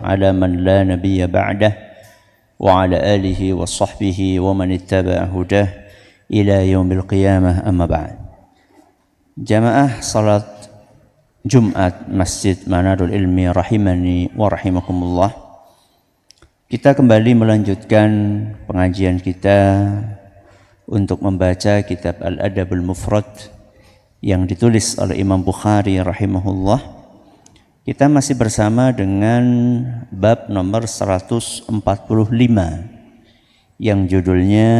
على من لا نبي بعده وعلى آله وصحبه ومن اتبع هداه إلى يوم القيامة أما بعد. Jamaah salat Jumat Masjid Manarul Ilmi rahimani wa rahimakumullah. Kita kembali melanjutkan pengajian kita untuk membaca kitab Al-Adabul Mufrad yang ditulis oleh Imam Bukhari rahimahullah. Kita masih bersama dengan bab nomor 145 yang judulnya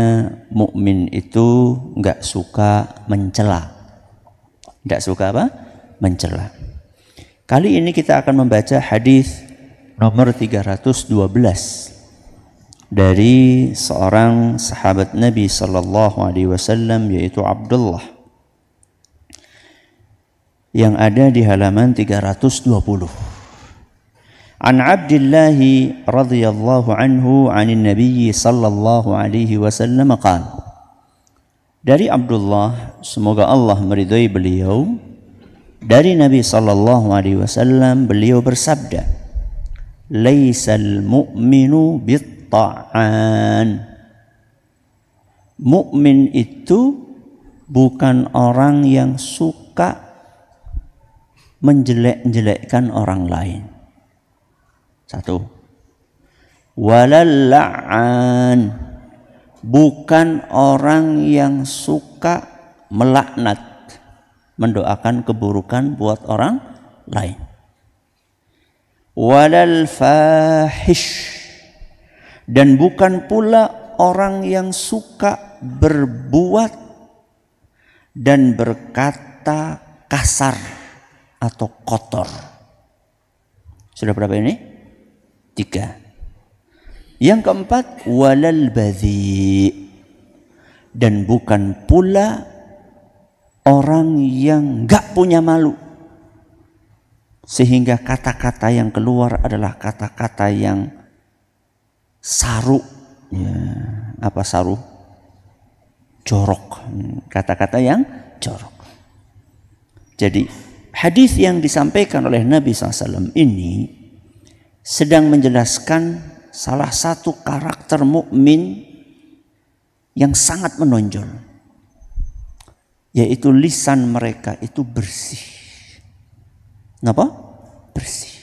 mukmin itu enggak suka mencela. Enggak suka apa? Mencela. Kali ini kita akan membaca hadis nomor 312 dari seorang sahabat Nabi sallallahu alaihi wasallam yaitu Abdullah, yang ada di halaman 320. An Abdullah radhiyallahu anhu 'anil Nabi sallallahu alaihi wasallam qala. Dari Abdullah, semoga Allah meridhai beliau, dari Nabi sallallahu alaihi wasallam beliau bersabda, "Laisal mu'minu bit-ta'an." Mukmin itu bukan orang yang suka menjelek-jelekkan orang lain. Satu. Walal la'an, bukan orang yang suka melaknat, mendoakan keburukan buat orang lain. Walal fahish, dan bukan pula orang yang suka berbuat dan berkata kasar atau kotor. Sudah berapa ini? 3. Yang keempat, walal badhi, dan bukan pula orang yang enggak punya malu sehingga kata-kata yang keluar adalah kata-kata yang saru. Ya, apa saru? Jorok. Kata-kata yang jorok. Jadi hadis yang disampaikan oleh Nabi SAW ini sedang menjelaskan salah satu karakter mukmin yang sangat menonjol, yaitu lisan mereka itu bersih. Kenapa? Bersih.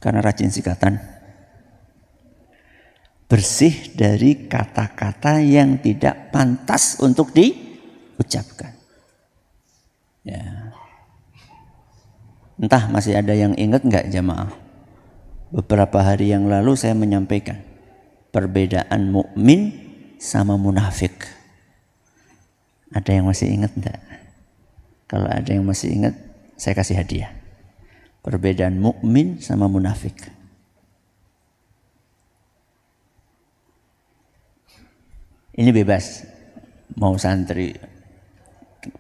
Karena rajin sikatan. Bersih dari kata-kata yang tidak pantas untuk diucapkan. Ya. Entah masih ada yang ingat enggak jamaah? Beberapa hari yang lalu saya menyampaikan perbedaan mukmin sama munafik. Ada yang masih ingat enggak? Kalau ada yang masih ingat, saya kasih hadiah. Perbedaan mukmin sama munafik. Ini bebas. Mau santri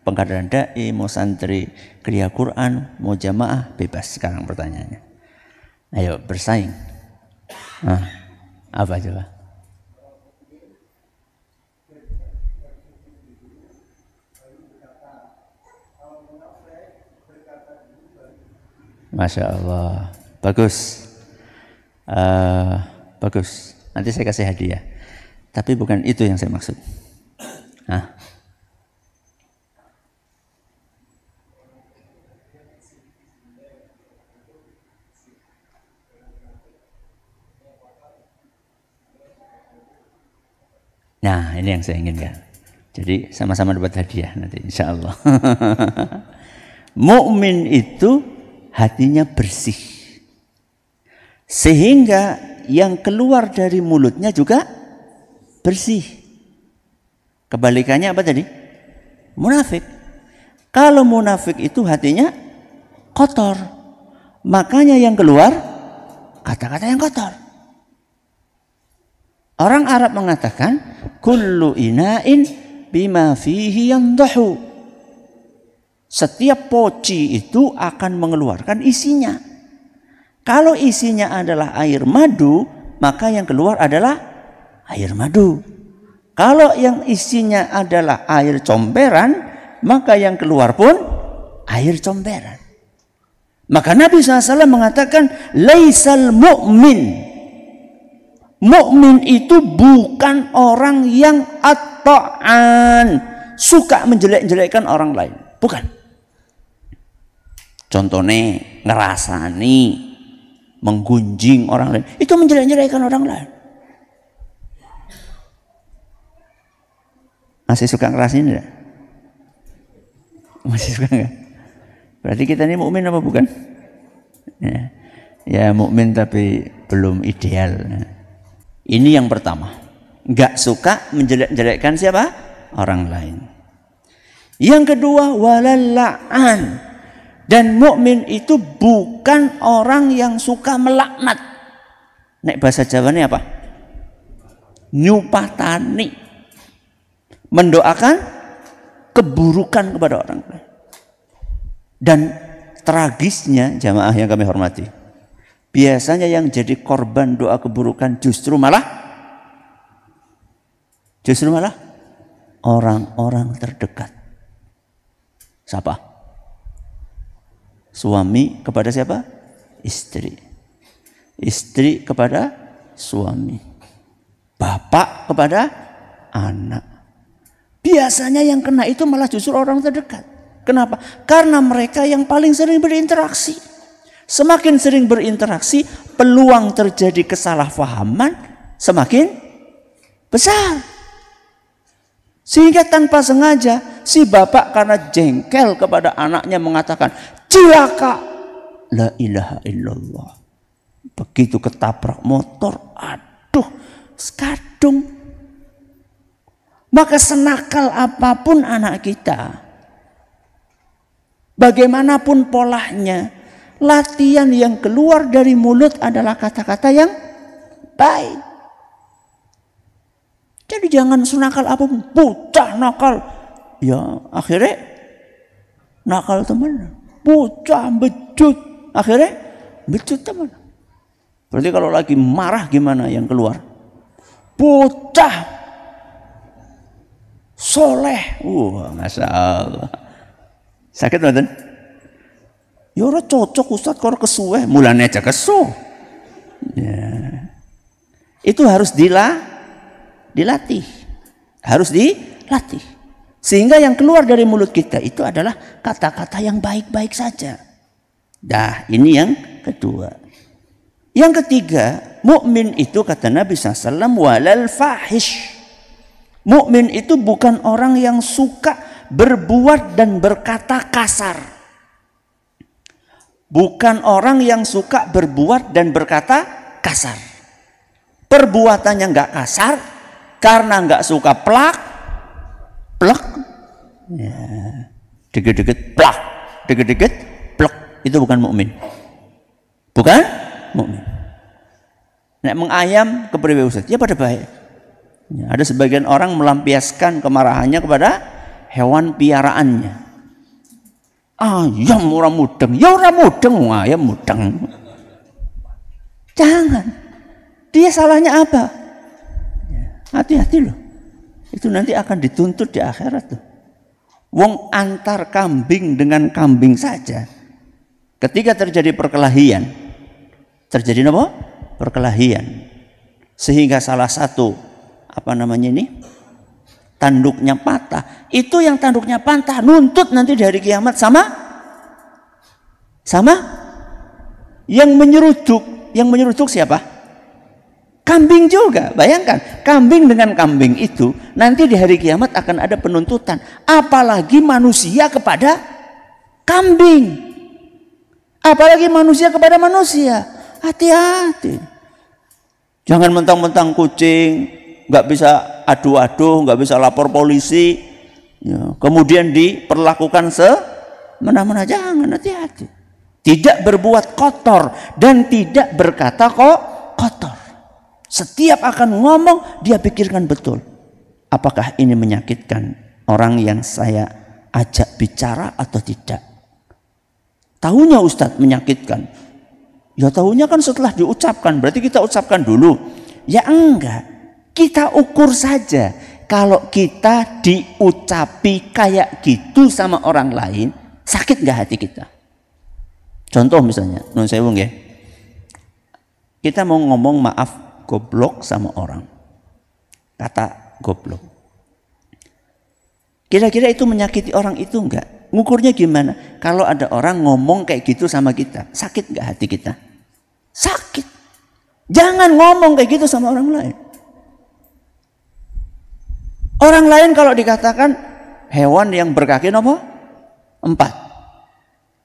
pengkaderan dai, mau santri kriya Quran, mau jamaah, bebas sekarang pertanyaannya. Ayo bersaing. Apa coba? Masya Allah, bagus, bagus. Nanti saya kasih hadiah. Tapi bukan itu yang saya maksud. Nah, ini yang saya inginkan. Jadi sama-sama dapat hadiah nanti insya Allah. Mukmin itu hatinya bersih, sehingga yang keluar dari mulutnya juga bersih. Kebalikannya apa tadi? Munafik. Kalau munafik itu hatinya kotor, makanya yang keluar kata-kata yang kotor. Orang Arab mengatakan kullu ina'in bima fihi yandahu. Setiap poci itu akan mengeluarkan isinya. Kalau isinya adalah air madu, maka yang keluar adalah air madu. Kalau yang isinya adalah air comberan, maka yang keluar pun air comberan. Maka Nabi SAW mengatakan, laisal mu'min. Mukmin itu bukan orang yang at-ta'an, suka menjelek-jelekkan orang lain. Bukan. Contohnya ngerasani, menggunjing orang lain, itu menjelek-jelekkan orang lain. Masih suka ngerasain enggak? Masih suka enggak? Berarti kita ini mukmin apa bukan? Ya mukmin tapi belum ideal. Ini yang pertama, nggak suka menjelek-jelekkan siapa? Orang lain. Yang kedua, walallaan. Dan mukmin itu bukan orang yang suka melaknat. Nek bahasa Jawanya apa? Nyupatani. Mendoakan keburukan kepada orang lain. Dan tragisnya jamaah yang kami hormati, biasanya yang jadi korban doa keburukan justru malah orang-orang terdekat. Siapa? Suami kepada siapa? Istri. Istri kepada suami. Bapak kepada anak. Biasanya yang kena itu malah justru orang terdekat. Kenapa? Karena mereka yang paling sering berinteraksi. Semakin sering berinteraksi, peluang terjadi kesalahpahaman semakin besar. Sehingga tanpa sengaja si bapak karena jengkel kepada anaknya mengatakan, "Cilaka." La ilaha illallah. Begitu ketabrak motor, aduh, skadung. Maka senakal apapun anak kita, bagaimanapun polanya, latihan yang keluar dari mulut adalah kata-kata yang baik. Jadi jangan senakal apapun, bocah nakal. Ya akhirnya nakal teman. Bocah becut, akhirnya becut teman. Berarti kalau lagi marah gimana yang keluar? Bocah soleh. Masya Allah. Sakit betul? Ya ora cocok Ustaz kalau kesuwe, mulane aja kesu. Ya. Itu harus dilatih. Harus dilatih. Sehingga yang keluar dari mulut kita itu adalah kata-kata yang baik-baik saja. Dah, ini yang kedua. Yang ketiga, mukmin itu kata Nabi SAW, walal fahish. Mukmin itu bukan orang yang suka berbuat dan berkata kasar. Bukan orang yang suka berbuat dan berkata kasar. Perbuatannya nggak kasar karena nggak suka plak, ya. Dikit-dikit plak, dikit-dikit plak. Itu bukan mukmin. Bukan mukmin. Nek mengayam kepriwe Ustaz? Ya pada baik. Ya, ada sebagian orang melampiaskan kemarahannya kepada hewan piaraannya. Ayam ora mudeng, ya ora mudeng, ayam mudeng. Jangan. Dia salahnya apa? Hati-hati loh. Itu nanti akan dituntut di akhirat tuh. Wong antar kambing dengan kambing saja. Ketika terjadi perkelahian, terjadi apa? Perkelahian. Sehingga salah satu tanduknya patah. Itu yang tanduknya patah nuntut nanti di hari kiamat sama yang menyeruduk. Yang menyeruduk siapa? Kambing juga. Bayangkan, kambing dengan kambing itu nanti di hari kiamat akan ada penuntutan. Apalagi manusia kepada kambing. Apalagi manusia kepada manusia. Hati-hati. Jangan mentang-mentang kucing nggak bisa adu-adu, nggak bisa lapor polisi, ya, kemudian diperlakukan semena-mena. Jangan, hati-hati. Tidak berbuat kotor dan tidak berkata kok kotor. Setiap akan ngomong dia pikirkan betul. Apakah ini menyakitkan orang yang saya ajak bicara atau tidak? Tahunya Ustadz menyakitkan. Ya tahunya kan setelah diucapkan. Berarti kita ucapkan dulu. Ya enggak. Kita ukur saja. Kalau kita diucapi kayak gitu sama orang lain, sakit nggak hati kita? Contoh misalnya, nun sewu nggih. Kita mau ngomong maaf goblok sama orang. Kata goblok. Kira-kira itu menyakiti orang itu enggak? Ngukurnya gimana? Kalau ada orang ngomong kayak gitu sama kita, sakit enggak hati kita? Sakit. Jangan ngomong kayak gitu sama orang lain. Orang lain kalau dikatakan hewan yang berkaki apa? 4.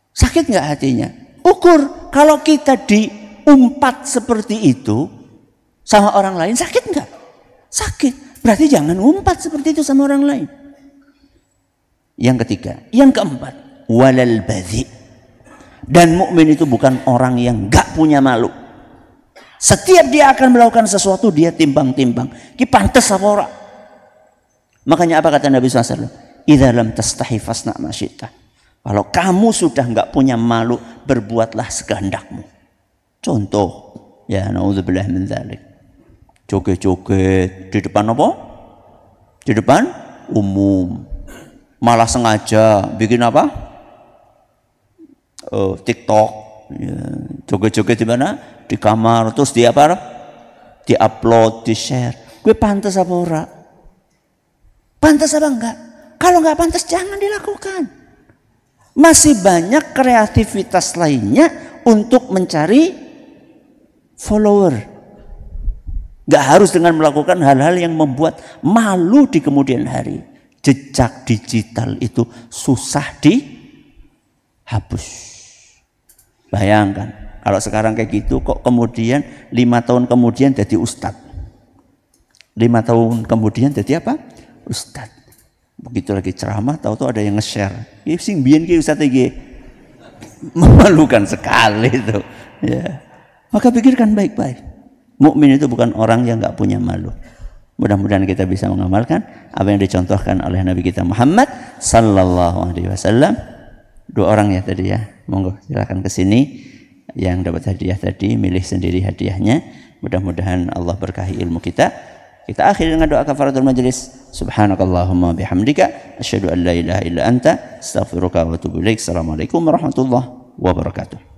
Sakit nggak hatinya? Ukur. Kalau kita diumpat seperti itu sama orang lain, sakit nggak? Sakit. Berarti jangan umpat seperti itu sama orang lain. Yang ketiga. Yang keempat. Walal badhi. Dan mukmin itu bukan orang yang nggak punya malu. Setiap dia akan melakukan sesuatu, dia timbang-timbang. Ki pantes apa ora? Makanya apa kata Nabi SAW? Idza lam tastahi fasna ma syi'ta. Kalau kamu sudah nggak punya malu, berbuatlah sekehendakmu. Contoh, ya naudzubillah min dzalik. Joget-joget di depan apa? Di depan umum. Malah sengaja bikin apa? TikTok. Ya, joget-joget di mana? Di kamar, terus di apa? Di-upload, di-share. Gue pantas apa ora? Pantas apa enggak? Kalau enggak pantas jangan dilakukan. Masih banyak kreativitas lainnya untuk mencari follower. Gak harus dengan melakukan hal-hal yang membuat malu di kemudian hari. Jejak digital itu susah dihapus. Bayangkan, kalau sekarang kayak gitu kok kemudian 5 tahun kemudian jadi ustadz. 5 tahun kemudian jadi apa? Ustadz. Begitu lagi ceramah, tahu-tahu ada yang nge-share. Ya sing biyen ki ustaz iki. Memalukan sekali itu. Ya. Maka pikirkan baik-baik. Mukmin itu bukan orang yang enggak punya malu. Mudah-mudahan kita bisa mengamalkan apa yang dicontohkan oleh Nabi kita Muhammad sallallahu alaihi wasallam. 2 orang ya tadi ya. Monggo silakan ke sini yang dapat hadiah tadi, milih sendiri hadiahnya. Mudah-mudahan Allah berkahi ilmu kita. Kita akhiri dengan doa kafaratul majelis. Subhanakallahumma bihamdika asyhadu an la ilaha illa anta astaghfiruka wa atubu ilaik. Assalamualaikum warahmatullahi wabarakatuh.